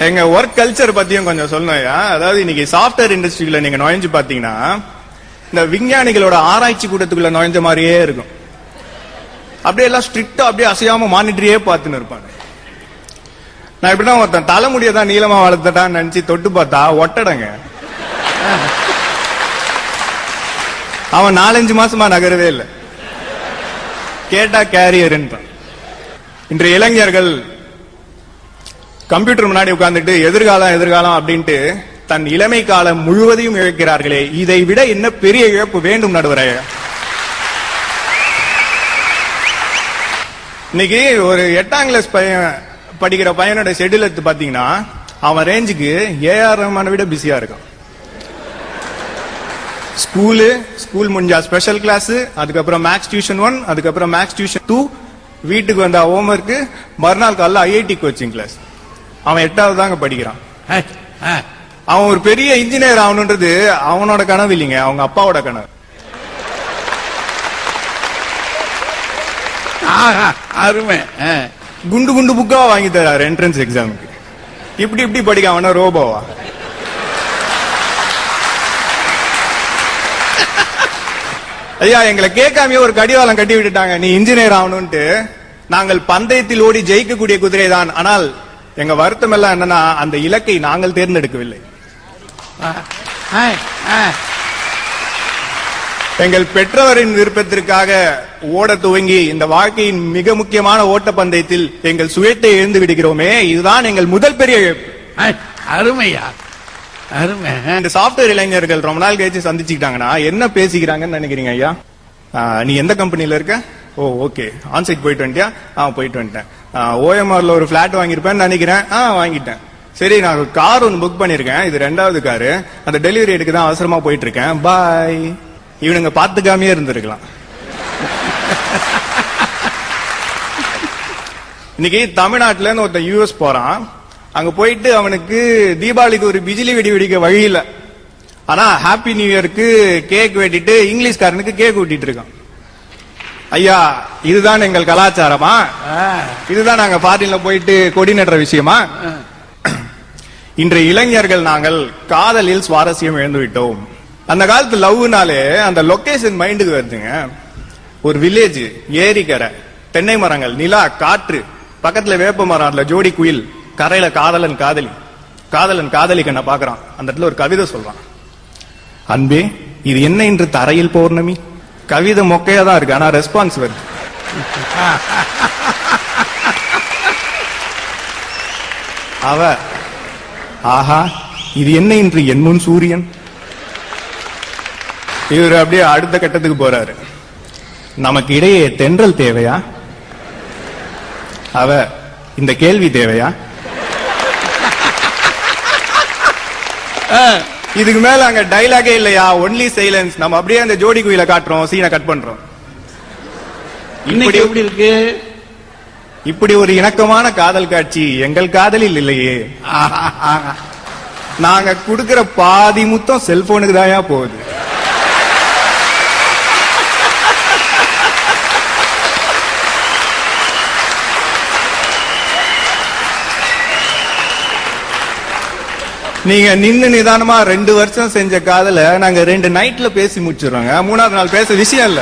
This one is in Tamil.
எங்க ஒர்க் கல்ச்சர் பத்தியும் கொஞ்சம் சொல்லணும்யா. அதாவது இன்னைக்கு சாஃப்ட்வேர் இண்டஸ்ட்ரியில நீங்க நுழைஞ்சு பாத்தீங்கன்னா இந்த விஞ்ஞானிகளோட ஆராய்ச்சி கூட்டத்துக்குள்ள நுழைஞ்ச மாதிரியே இருக்கும். அப்படியே எல்லாம் ஸ்ட்ரிக்டா அப்படியே அசையாம மானிட்டரியே பார்த்துன்னு இருப்பாங்க. நான் இப்படிதான் ஒருத்தன் தலைமுடியதான் நீளமா வளர்த்துட்டான்னு நினைச்சு தொட்டு பார்த்தா ஒட்டடங்க. அவன் 4-5 மாசமா நகரவே இல்லை. கேட்டா கேரியர். இன்றைய இளைஞர்கள் கம்ப்யூட்டர் முன்னாடி உட்கார்ந்துட்டு எதிர்காலம் எதிர்காலம் அப்படின்ட்டு தன் இளமை காலம் முழுவதையும் இழக்கிறார்களே, இதை விட என்ன பெரிய இழப்பு வேண்டும் நடுவரே? இன்னைக்கு ஒரு 8ஆம் கிளாஸ் படிக்கிற பையனோட ஷெட்யூல் எடுத்து பாத்தீங்கன்னா அவன் ரேஞ்சுக்கு ஏஆர் ரஹ்மானை விட பிஸியா இருக்கான். ஸ்கூல் முடிஞ்சா ஸ்பெஷல் கிளாஸ், அதுக்கப்புறம் மேக்ஸ் டியூஷன் 1, அதுக்கப்புறம் மேக்ஸ் டியூஷன் 2, வீட்டுக்கு வந்தா ஹோம்ஒர்க், மறுநாள் காலைல ஐஐடி கோச்சிங் கிளாஸ். அவன் 8வது தாங்க படிக்கிறான். அவன் ஒரு பெரிய இன்ஜினியர் ஆகணுன்றது அவனோட கனவு இல்லைங்க, அவங்க அப்பாவோட கனவு. அருமை. குண்டு குண்டு புக்கா வாங்கி தராரு என்ட்ரன்ஸ் எக்ஸாமுக்கு. இப்படி படிக்க அவன ரோபோவா? ஐயா, எங்களை கேட்காமயே ஒரு கடிவாளம் கட்டி விட்டுட்டாங்க, நீ இன்ஜினியர் ஆகணும்ட்டு. நாங்கள் பந்தயத்தில் ஓடி ஜெயிக்கக்கூடிய குதிரை தான். ஆனால் எங்க வருத்தம் எல்லாம் என்னன்னா அந்த இலக்கை நாங்கள் தேர்ந்தெடுக்கவில்லை. எங்கள் பெற்றோரின் விருப்பத்திற்காக ஓட துவங்கி இந்த வாழ்க்கையின் மிக முக்கியமான ஓட்ட பந்தயத்தில் எங்கள் சுயத்தை எழுந்து விடுகிறோமே, இதுதான் எங்கள் முதல் பெரிய இழப்பு. அருமையா, அருமை. இந்த சாப்ட்வேர் இளைஞர்கள் ரொம்ப நாள் கழிச்சு சந்திச்சுக்கிட்டாங்கன்னா என்ன பேசிக்கிறாங்கன்னு நினைக்கிறீங்க ஐயா? நீ எந்த கம்பெனில இருக்க? ஓ ஓகே. ஆன்சைட் போயிட்டு வந்துட்டியா? போயிட்டு வந்துட்டேன். ஓஎம்ஆர்ல ஒரு பிளாட் வாங்கியிருப்பேன்னு நினைக்கிறேன். வாங்கிட்டேன். சரி, நான் கார் ஒன்று புக் பண்ணிருக்கேன், இது 2வது காரு, அந்த டெலிவரி எடுக்க தான் அவசரமா போயிட்டு இருக்கேன், பாய். இவனுங்க பாத்துக்காமே இருந்திருக்கலாம். இன்னைக்கு தமிழ்நாட்டுல இருந்து ஒருத்தன் யூஎஸ் போறான். அங்க போயிட்டு அவனுக்கு தீபாவளிக்கு ஒரு பிஜிலி வெடி வெடிக்க வழி இல்ல. ஆனா ஹாப்பி நியூ இயருக்கு கேக் வெட்டிட்டு இங்கிலீஷ்காரனுக்கு கேக் வெட்டிட்டு இருக்கான். ஐயா, இதுதான் எங்கள் கலாச்சாரமா? இதுதான் நாங்க ஃபாரின்ல போயிட்டு கொடி நடுற விஷயமா? இன்றைய இளைஞர்கள் நாங்கள் காதலில் சுவாரஸ்யம் இழந்து விட்டோம். அந்த காலத்து லவ்னாலே அந்த லொகேஷன் மைண்டுக்கு வருதுங்க. ஒரு வில்லேஜ், ஏரிக்கரை, தென்னை மரங்கள், நிலா, காற்று, பக்கத்துல வேப்ப மரம், அதுல ஜோடி குயில், கரையில காதலன் காதலி, காதலன் காதலி கண்ண பாக்குறான். அந்த இடத்துல ஒரு கவிதை சொல்றான், அன்பே இது என்ன இன்று தரையில் பௌர்ணமி. கவிதை மொக்கையா தான் இருக்கு, ஆனா ரெஸ்பான்ஸ் வருது. அவ ஆஹா இது என்ன இன்று என் முன் சூரியன். இவர் அப்படியே அடுத்த கட்டத்துக்கு போறாரு, நமக்கு இடையே தென்றல் தேவையா? அவ இந்த கேள்வி தேவையா? இதுக்கு மேல அங்க டைலாகே இல்லையா, ஒன்லி சைலன்ஸ். நம்ம அப்படியே அந்த ஜோடி குயில காட்டுறோம், சீனை கட் பண்றோம். இன்னைக்கு எப்படி இருக்கு? இப்படி ஒரு இணக்கமான காதல் காட்சி எங்கள் காதலில் இல்லையே. நாங்க குடுக்கிற பாதி முத்தம் செல்போனுக்கு தாயா போகுது. நீங்க நின்னு நிதானமா 2 வருஷம் செஞ்ச காதல நாங்க 2 நைட்ல பேசி முடிச்சிடுறோங்க. 3வது நாள் பேச விஷயம் இல்ல.